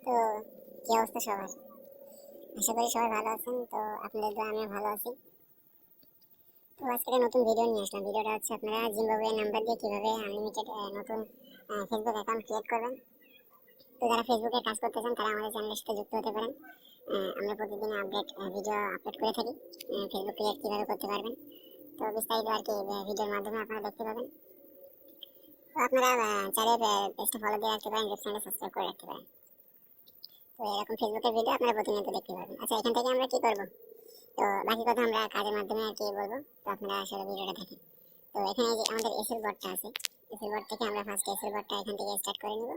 তো কি অবস্থা সবার? আশা করি সবাই ভালো আছেন। তো আপনাদের দোয়া আমিও ভালো আছি। তো আজকে একটা নতুন ভিডিও নিয়ে আসলাম। ভিডিওটা হচ্ছে আপনারা জিম্বাবুয়ে নাম্বার দিয়ে কিভাবে আনলিমিটেড নতুন ফেসবুক অ্যাকাউন্ট ক্রিয়েট করবেন। তো যারা ফেসবুকে কাজ করতে চান তারা আমাদের চ্যানেলের সাথে যুক্ত হতে পারেন। আমরা প্রতিদিন ভিডিও আপলোড করে থাকি ফেসবুক ক্রিয়েট কীভাবে করতে পারবেন। তো বিস্তারিত আর কি ভিডিওর মাধ্যমে আপনারা দেখতে পাবেন। তো আপনারা চাইলে পেজটা ফলো দিয়ে রাখতে পারেন, ইউটিউব চ্যানেল সাবস্ক্রাইব করে রাখতে পারেন। তো এরকম ফেসবুকের ভিডিও আপনারা প্রতিনিয়ত দেখতে পারবেন। আচ্ছা, এখান থেকে আমরা কি করবো? তো বাকি কথা আমরা কাজের মাধ্যমে আর কি বলবো। তো আপনারা আসলে ভিডিওটা দেখেন। তো এখানে যে আমাদের এসএল বটটা আছে, এসএল বট থেকে আমরা ফার্স্ট এসএল বটটা এখান থেকে স্টার্ট করে নিব।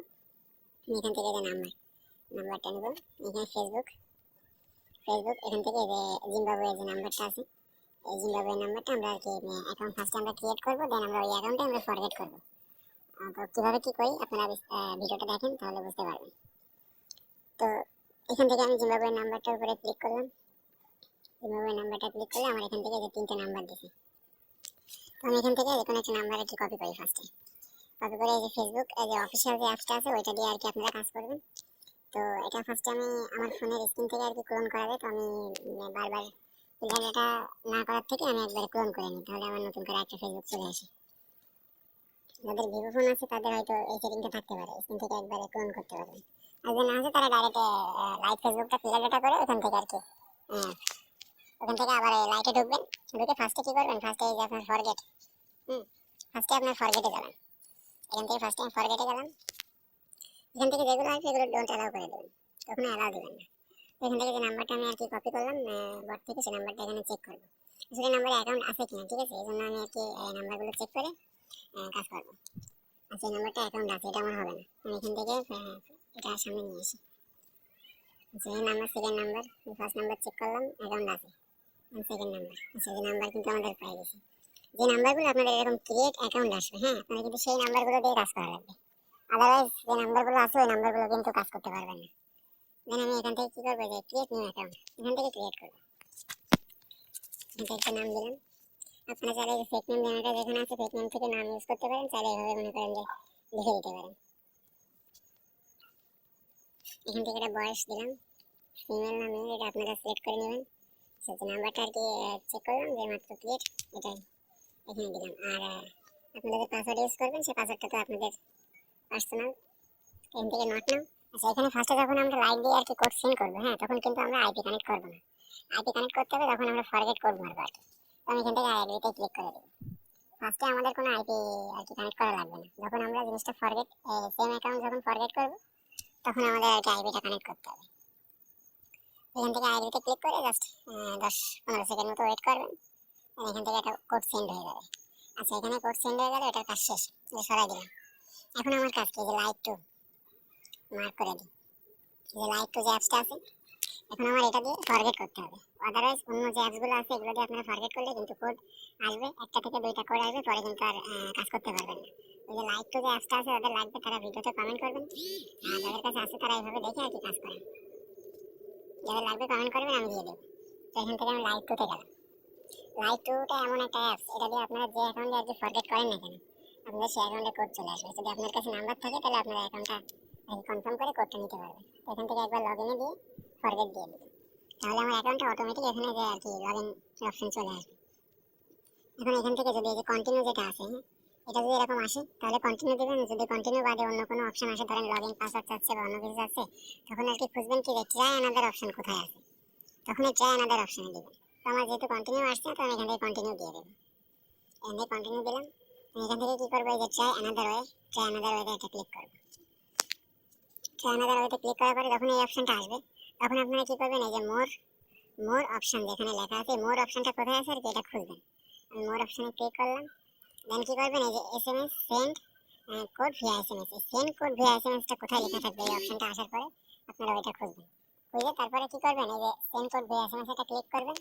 এখান থেকে যে নাম্বারটা নিব। এখানে ফেসবুক এখান থেকে যে জিম্বাবুয়ে যে নাম্বারটা আছে, এই জিম্বাবুয়ে নাম্বারটা আমরা আর কি অ্যাকাউন্ট ফার্স্টে আমরা ক্রিয়েট করবো, দেন আমরা ওই অ্যাকাউন্টে আমরা ফরগেট করবো। তো কীভাবে কী করি আপনারা ভিডিওটা দেখেন, তাহলে বুঝতে পারবেন। তো এখান থেকে আমি জিম্বাবুয়ে নাম্বারটার উপরে ক্লিক করলাম। জিম্বাবুয়ে নাম্বারটা ক্লিক করলে আমার এখান থেকে যে 3টে নাম্বার দিছে, তো আমি এখান থেকে যে কোনো একটা নাম্বার আর কি কপি করি ফার্স্টে। কপি করে এই যে ফেসবুক এই যে অফিসিয়াল যে অ্যাপসটা আছে ওইটা দিয়ে আর কি আপনারা কাজ করবেন। তো এটা ফার্স্টে আমি আমার ফোনের স্ক্রিন থেকে আর কি ক্লোন করা যায়। তো আমি বারবার এটা না করার থেকে আমি একবারে ক্লোন করে নিই, তাহলে আমার নতুন করে একটা ফেসবুক চলে আসে। যাদের ভিভো ফোন আছে তাদের হয়তো এই সেটিংটা থাকতে পারে, স্ক্রিন থেকে একবারে ক্লোন করতে পারবেন। আর যে না আছে তারা ডাইরেক্ট লাইভ ফেসবুকটা ক্লিয়ার ডেটা করে ওখান থেকে আর কি ওখান থেকে আবার লাইটে ঢুকবেন। ঢুকে ফার্স্টে কি করবেন, ফার্স্টে এই যে আপনার ফরগেট, ফার্স্টে আপনার ফরগেটে যাবেন। এখান থেকে ফার্স্টে আমি ফরগেটে গেলাম। এখান থেকে যেগুলো আছে এগুলো ডোন্ট অ্যালাউ করে দেবেন, কখনো অ্যালাউ দেবেন না। এখান থেকে যে নাম্বারটা আমি আর কি কপি করলাম বট থেকে, সেই নাম্বারটা এখানে চেক করবো আসলে নাম্বারে অ্যাকাউন্ট আছে কিনা। ঠিক আছে, এই জন্য আমি আর কি নাম্বারগুলো চেক করে কাজ করবো। আচ্ছা, এই নাম্বারটা অ্যাকাউন্ট আছে, এটা আমার হবে না। আমি এখান থেকে এটা সামনে নিয়ে আসি। আচ্ছা, এই number second number, first number check করলাম অ্যাকাউন্ট আছে, সেকেন্ড নাম্বার। আচ্ছা, যে নাম্বার কিন্তু আমাদের পাই গেছে। যে নাম্বারগুলো আপনাদের এরকম ক্রিয়েট অ্যাকাউন্ট আসবে, হ্যাঁ, আপনারা কিন্তু সেই নাম্বারগুলো দিয়ে কাজ করা লাগবে। আদারওয়াইজ যে নাম্বারগুলো আছে ওই নাম্বারগুলো কিন্তু কাজ করতে পারবেন না। দেন আমি এখান থেকে কি করবো, যে ক্রিয়েট নিউ অ্যাকাউন্ট এখান থেকে ক্রিয়েট করবো। এখান থেকে নাম দিলাম। আপনারা চাইলে ফেক নেম জেনারেটর যেখানে আছে ফেক নেম থেকে নাম ইউজ করতে পারেন, চাইলে এভাবে মনে করেন যে লিখে দিতে পারেন। এখান থেকে একটা বয়স দিলাম, ফিমেল না মেল এটা আপনারা সিলেক্ট করে নেবেন। সেটা নাম্বারটা আর কি চেক করলাম যে মাত্র ক্রিয়েট, এটাই এখানে দিলাম। আর আপনারা যে পাসওয়ার্ড ইউজ করবেন সেই পাসওয়ার্ডটা তো আপনাদের পার্সোনাল, এখান থেকে নট নাও। আচ্ছা, এখানে ফার্স্টে যখন আমরা লাইট দিয়ে আর কি কোড সেন্ড করবো, হ্যাঁ, তখন কিন্তু আমরা আইপি কানেক্ট করবো না। আইপি কানেক্ট করতে হবে তখন আমরা ফরগেট কোড মারবো আর কি। তো আমি এখান থেকে আইপিতে ক্লিক করে দেবো। ফার্স্টে আমাদের কোনো আইপি আর কি কানেক্ট করা লাগবে না। যখন আমরা জিনিসটা ফরগেট সেম অ্যাকাউন্ট যখন ফরগেট করবো তখন আমাদের আর কি আইপিটা কানেক্ট করতে হবে। এখান থেকে আইপিতে ক্লিক করে জাস্ট 10-15 সেকেন্ড মতো ওয়েট করবেন, এখান থেকে একটা কোড সেন্ড হয়ে যাবে। আচ্ছা, এখানে কোড সেন্ড হয়ে গেলে এটার কাজ শেষ, সরাই দিলাম। এখন আমার কাজ কি, যে লাইট টু মার্ক করে দিই, যে লাইট টু যে অ্যাপসটা আছে এখন আমার এটা দিয়ে ফরগেট করতে হবে। আদারওয়াইজ অন্য যে অ্যাপসগুলো আছে এগুলো দিয়ে আপনারা ফরগেট করলে কিন্তু কোড আসবে, একটা থেকে দুইটা কোড আসবে, পরে কিন্তু আর কাজ করতে পারবেন না। ওই যে লাইট টু যে অ্যাপসটা আছে যাদের লাগবে তারা ভিডিওতে কমেন্ট করবেন, আর যাদের কাছে আছে তারা এইভাবে দেখে আর কি কাজ করেন। যাদের লাগবে কমেন্ট করবেন, আমি দিয়ে দেবো। তো এখান থেকে আমি লাইট টুতে গেলাম। লাইট টুটা এমন একটা অ্যাপস, এটা দিয়ে আপনারা যে অ্যাকাউন্টে আর কি ফরগেট করেন না কেন আপনাদের সেই অ্যাকাউন্টে কোড চলে আসবে। যদি আপনার কাছে নাম্বার থাকে তাহলে আপনার অ্যাকাউন্টটা কনফার্ম করে কোডটা নিতে পারবেন। তো এখান থেকে একবার লগ ইনে দিয়ে ফরগেট দিয়ে দেবেন, তাহলে আমার অ্যাকাউন্টটা অটোমেটিক এখানে যে আর কি লগ ইন অপশন চলে আসবে। এখন এখান থেকে যদি এই যে কন্টিনিউ যেটা আছে, হ্যাঁ, এটা যদি এরকম আসে তাহলে কন্টিনিউ দিবেন। যদি কন্টিনিউ বাদে অন্য কোনো অপশন আসে, ধরেন লগ ইন পাসওয়ার্ড চাচ্ছে বা অন্য কিছু চাচ্ছে, তখন আর কি খুঁজবেন কি যে ট্রাই অ্যানাদার অপশন কোথায় আছে, তখন এই ট্রাই অ্যানাদার অপশনে দিবেন। তো আমার যেহেতু কন্টিনিউ আসছে তো আমি এখান থেকে কন্টিনিউ দিয়ে দেবো। এখান থেকে কন্টিনিউ দিলাম। এখান থেকে কি করবো, এই যে ট্রাই অ্যানাদার ওয়েতে এটা ক্লিক করবো। ট্রাই অ্যানাদার ওয়েতে ক্লিক করার পরে যখন এই অপশনটা আসবে তখন আপনারা কি করবেন, এই যে মোর অপশন যেখানে লেখা আছে মোর অপশনটা কোথায় আছে আর কি এটা খুঁজবেন। আমি মোর অপশনে ক্লিক করলাম। দেন কি করবেন, এই যে SMS send code Villa SMS, এই সেন্ড কোড ভিয়া এসএমএসটা কোথায় লেখা থাকবে এই অপশনটা আসার পরে আপনারা ওইটা খুঁজবেন। খুঁজে তারপরে কি করবেন, এই যে সেন্ড কোড ভিয়া এসএমএস এটা ক্লিক করবেন,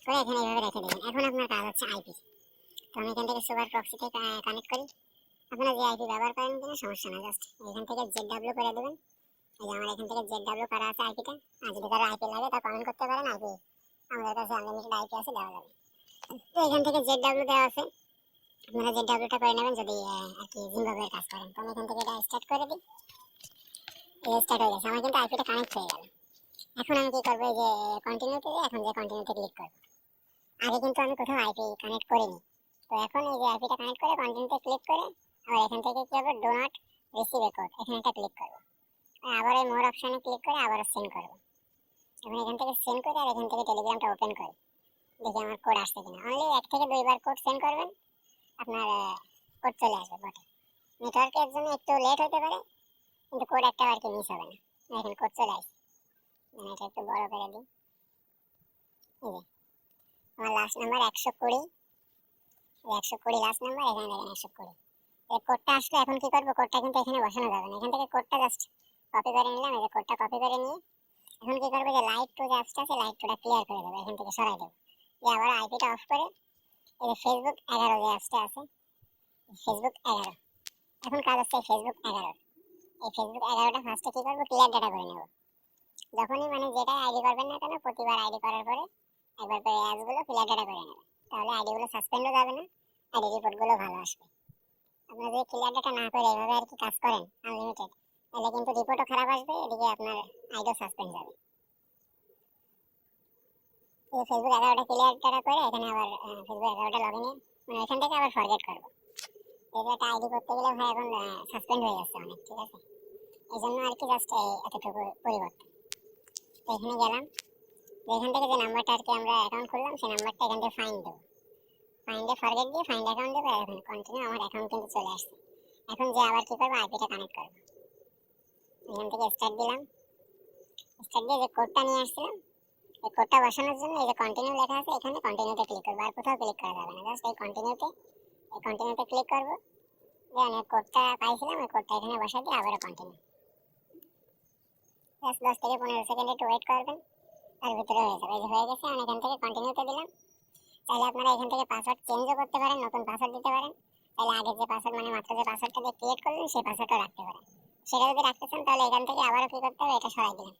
করে এখানে এইভাবে রেখে দেবেন। এখন আপনার কাজ হচ্ছে আইপি। তো আমি এখান থেকে সুপার প্রক্সিতে কানেক্ট করি। আপনারা যে আইপি ব্যবহার করেন কিনা সমস্যা না, জাস্ট এখান থেকে জেডডব্লিউ করে দেবেন। এই যে আমার এখান থেকে জেডডব্লিউ করা আছে আইপিটা। আর যদি কারো আইপি লাগে তা কমেন্ট করতে পারেন, আইপি আমাদের কাছে আনলিমিটেড আইপি আছে, দেওয়া যাবে। তো এখান থেকে জেডডব্লিউ দেওয়া আছে, আপনারা জেডডব্লিউটা করে নেবেন যদি আর কি জিম্বাবুয়ের কাজ করেন। তো আমি এখান থেকে এটা স্টার্ট করে দিই। স্টার্ট হয়ে গেছে, আমার কিন্তু আইপিটা কানেক্ট হয়ে গেল। এখন আমি কি করবো, এই যে কন্টিনিউতে দিয়ে এখন যে কন্টিনিউতে ক্লিক করব। আগে কিন্তু আমি কোথাও আইপি কানেক্ট করিনি, তো এখন এই যে আইপিটা কানেক্ট করে কন্টিনিউতে ক্লিক করে আবার এখান থেকে কি হবে, do not receive a code, এখানে একটা ক্লিক করব। আবার এই মোর অপশনে ক্লিক করে আবার সেন্ড করব। এখন এখান থেকে সেন্ড করে আর এখান থেকে টেলিগ্রামটা ওপেন করি, দেখি আমার কোড আসছে কিনা। অনলি 1 থেকে 2 বার কোড সেন্ড করবেন, আপনার কোড চলে আসবে বটে। নেটওয়ার্কের জন্য একটু লেট হতে পারে, কিন্তু কোড একটা আর কি মিস হবে না। এখন কোড চলে আসবে, মানে এটা একটু বড় করে দিই। এই যে আমার লাস্ট নাম্বার 120, 120 লাস্ট নাম্বার, এখানে দেখেন 120। এই কোডটা আসলে এখন কি করবো, কোডটা কিন্তু এখানে বসানো যাবে না, এখান থেকে কোডটা জাস্ট কপি করে নিলাম। এই যে কোডটা কপি করে নিয়ে এখন কি করবো, যে লাইট টু যে অ্যাপসটা আছে, লাইট টুটা ক্লিয়ার করে দেবো, এখান থেকে সরাই দেবো। দিয়ে আবার আইপিটা অফ করে এই যে ফেসবুক 11 যে অ্যাপসটা আছে, ফেসবুক 11, এখন কাজ হচ্ছে ফেসবুক 11। এই ফেসবুক 11টা ফার্স্টে কি করবো, ক্লিয়ার ডাটা করে নেবো। যখনই মানে যেটা আইডি করবেন না কেন, প্রতিবার আইডি করার পরে একবার করে অ্যাপসগুলো ক্লিয়ার ডাটা করে নেবেন, তাহলে আইডিগুলো সাসপেন্ডও যাবে না, আইডি রিপোর্টগুলো ভালো আসবে। আপনারা যদি ক্লিয়ার ডাটা না করে এইভাবে আর কি কাজ করেন আনলিমিটেড, তাহলে কিন্তু রিপোর্টও খারাপ আসবে, এদিকে আপনার আইডিও সাসপেন্ড যাবে। এই ফেসবুক 11টা ক্লিয়ার ডাটা করে এখানে আবার ফেসবুক 11টা লগ ইনে মানে এখান থেকে আবার ফরগেট করবো। এই যে একটা আইডি করতে গেলে ভাই এখন সাসপেন্ড হয়ে যাচ্ছে অনেক, ঠিক আছে, এই জন্য আর কি জাস্ট এতটুকু পরিবর্তন। তো এখানে গেলাম, এখান থেকে যে নাম্বারটা আর কি আমরা অ্যাকাউন্ট খুললাম, সেই নাম্বারটা এখান থেকে ফাইন্ড দেবো, ফাইন্ডে ফরগেট দিয়ে ফাইন্ড অ্যাকাউন্ট দেবো। এখন কন্টিনিউ, আমার অ্যাকাউন্ট কিন্তু চলে আসছে। এখন যে আবার কি করবো, আইপিটা কানেক্ট করবো, এখান থেকে স্টার্ট দিলাম। স্টার্ট দিয়ে যে কোডটা নিয়ে আসছিলাম, এই কোডটা বসানোর জন্য এই যে কন্টিনিউ লেখা আছে, এখানে কন্টিনিউতে ক্লিক করবো, আর কোথাও ক্লিক করা যাবে না, জাস্ট এই কন্টিনিউতে ক্লিক করবো। দেন এই কোডটা পাইছিলাম, ওই কোডটা এখানে বসা দিয়ে আবারও কন্টিনিউ, জাস্ট 10 থেকে 15 সেকেন্ড একটু ওয়েট করবেন, তার ভিতরে হয়ে যাবে। এই যে হয়ে গেছে, আমি এখান থেকে কন্টিনিউতে দিলাম। চাইলে আপনারা এখান থেকে পাসওয়ার্ড চেঞ্জও করতে পারেন, নতুন পাসওয়ার্ড দিতে পারেন, তাহলে আগের যে পাসওয়ার্ড মানে মাত্র যে পাসওয়ার্ডটা দিয়ে ক্রিয়েট করলেন সেই পাসওয়ার্ডটাও রাখতে পারেন। সেটা যদি রাখতে চান তাহলে এখান থেকে আবারও কি করতে হবে, এটা সরাই দিলাম,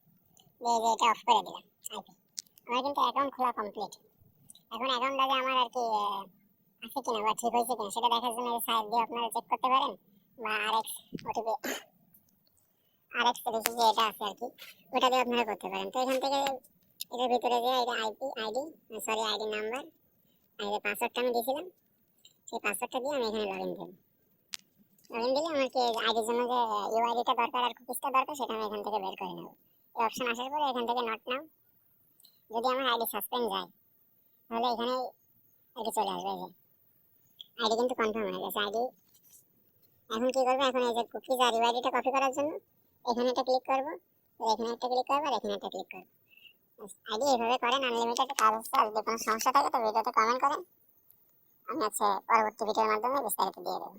দিয়ে যে এটা অফ করে দিলাম আইপি। আমার কিন্তু অ্যাকাউন্ট খোলা কমপ্লিট। এখন অ্যাকাউন্টটা যে আমার আর কি আছে কিনা বা ঠিক হয়েছে কিনা সেটা দেখার জন্য সাইড দিয়ে আপনারা চেক করতে পারেন, বা আরএক্স ওটিপি, আরএক্স দেখি যে এটা আছে আর কি, ওটা দিয়ে আপনারা করতে পারেন। তো এখান থেকে এটার ভিতরে যে এটা আইডি সরি আইডি নাম্বার আর যে পাসওয়ার্ডটা আমি দিয়েছিলাম, সেই পাসওয়ার্ডটা দিয়ে আমি এখানে লগইন দেব। লগইন দিলে আমার কি আইডির জন্য যে ইউআইডিটা দরকার আর কুকিজটা দরকার, সেটা আমি এখান থেকে বের করে নেব। এই অপশন আসার পরে এখান থেকে নট নাও, যদি আমার আইডি সাসপেন্ড যায় তাহলে এখানে আইডি চলে আসবে। যে আইডি কিন্তু কনফার্ম হয়ে গেছে আইডি। এখন কি করবো, এখন এই যে কুকিজ আর ইউআইডিটা কপি করার জন্য এখানে একটা ক্লিক করবো, এখানে একটা ক্লিক করবো আর এখানে একটা ক্লিক করবো। আইডি এইভাবে করেন, আনলিমিটেড কাজ হচ্ছে। আর যদি কোনো সমস্যা থাকে তো ভিডিওতে কমেন্ট করেন, আমি হচ্ছে পরবর্তী ভিডিওর মাধ্যমে বিস্তারিত দিয়ে দেবো।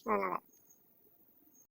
ধন্যবাদ।